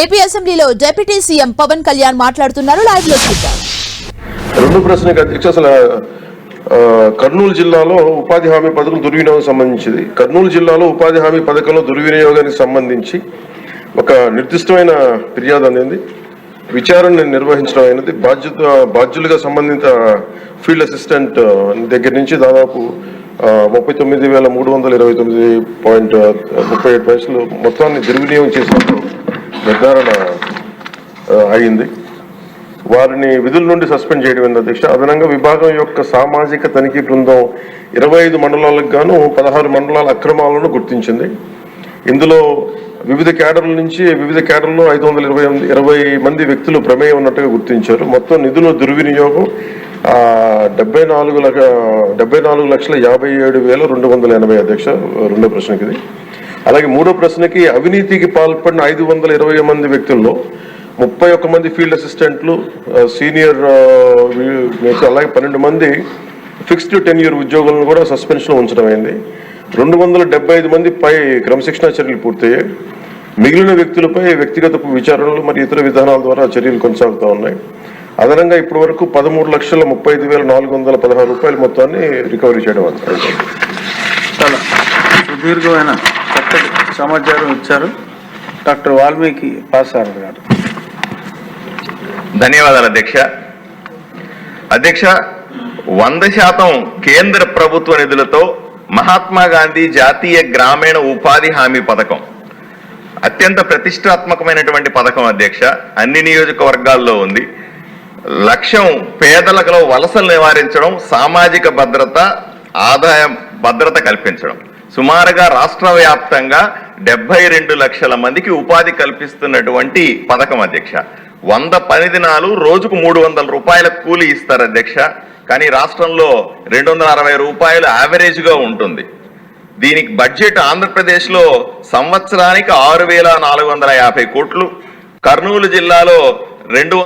AP అసెంబ్లీలో deputy CM Pawan Kalyan మాట్లాడుతున్నారు. Live లో చూద్దాం. రెండు ప్రశ్నలకు అధ్యక్ష, అసలు కర్నూలు జిల్లాలో ఉపాధి హామీ పథకం దుర్వినియోగం సంబంధించింది. కర్నూలు జిల్లాలో ఉపాధి హామీ పథకంలో దుర్వినియోగానికి సంబంధించి ఒక నిర్దిష్టమైన ఫిర్యాదు అనేది విచారణ నిర్వహించడం అయినది. బాధ్యులుగా సంబంధిత ఫీల్డ్ అసిస్టెంట్ దగ్గర నుంచి దాదాపు 39,329.37 మొత్తాన్ని దుర్వినియోగం చేసినట్టు నిర్ధారణ అయింది. వారిని విధుల నుండి సస్పెండ్ చేయడం అధ్యక్ష. అదనంగా విభాగం యొక్క సామాజిక తనిఖీ బృందం 25 మండలాలకు గాను 16 మండలాల అక్రమాలను గుర్తించింది. ఇందులో వివిధ కేడర్లో 520 మంది వ్యక్తులు ప్రమేయం ఉన్నట్టుగా గుర్తించారు. మొత్తం నిధుల దుర్వినియోగం 74,57,280 అధ్యక్ష. రెండో ప్రశ్నకి ఇది. అలాగే మూడో ప్రశ్నకి అవినీతికి పాల్పడిన 520 మంది వ్యక్తుల్లో 31 మంది ఫీల్డ్ అసిస్టెంట్లు, సీనియర్, అలాగే 12 మంది ఫిక్స్డ్ టెన్యూర్ ఉద్యోగులను కూడా సస్పెన్షన్ ఉంచడం అయింది. 275 మంది పై క్రమశిక్షణా చర్యలు పూర్తయ్యాయి. మిగిలిన వ్యక్తులపై వ్యక్తిగత విచారణలు మరియు ఇతర విధానాల ద్వారా చర్యలు కొనసాగుతూ ఉన్నాయి. అదనంగా ఇప్పటి వరకు 13,35,416 రూపాయల మొత్తాన్ని రికవరీ చేయడం అయింది. చాలా సుదీర్ఘమైన చక్కటి సమాచారం ఇచ్చారు డాక్టర్ వాల్మీకి పాసారథి గారు. ధన్యవాదాలు అధ్యక్ష. అధ్యక్ష, 100% కేంద్ర ప్రభుత్వ నిధులతో మహాత్మా గాంధీ జాతీయ గ్రామీణ ఉపాధి హామీ పథకం అత్యంత ప్రతిష్టాత్మకమైనటువంటి పథకం అధ్యక్ష. అన్ని నియోజకవర్గాల్లో ఉంది. లక్ష్యం పేదలకు వలసలు నివారించడం, సామాజిక భద్రత, ఆదాయ భద్రత కల్పించడం. సుమారుగా రాష్ట్ర వ్యాప్తంగా 72 లక్షల మందికి ఉపాధి కల్పిస్తున్నటువంటి పథకం అధ్యక్ష. 100 పని దినాలు, రోజుకు 300 రూపాయల కూలి ఇస్తారు అధ్యక్ష. కానీ రాష్ట్రంలో 260 రూపాయలు యావరేజ్ గా ఉంటుంది. దీనికి బడ్జెట్ ఆంధ్రప్రదేశ్లో సంవత్సరానికి 6,450 కోట్లు, కర్నూలు జిల్లాలో 200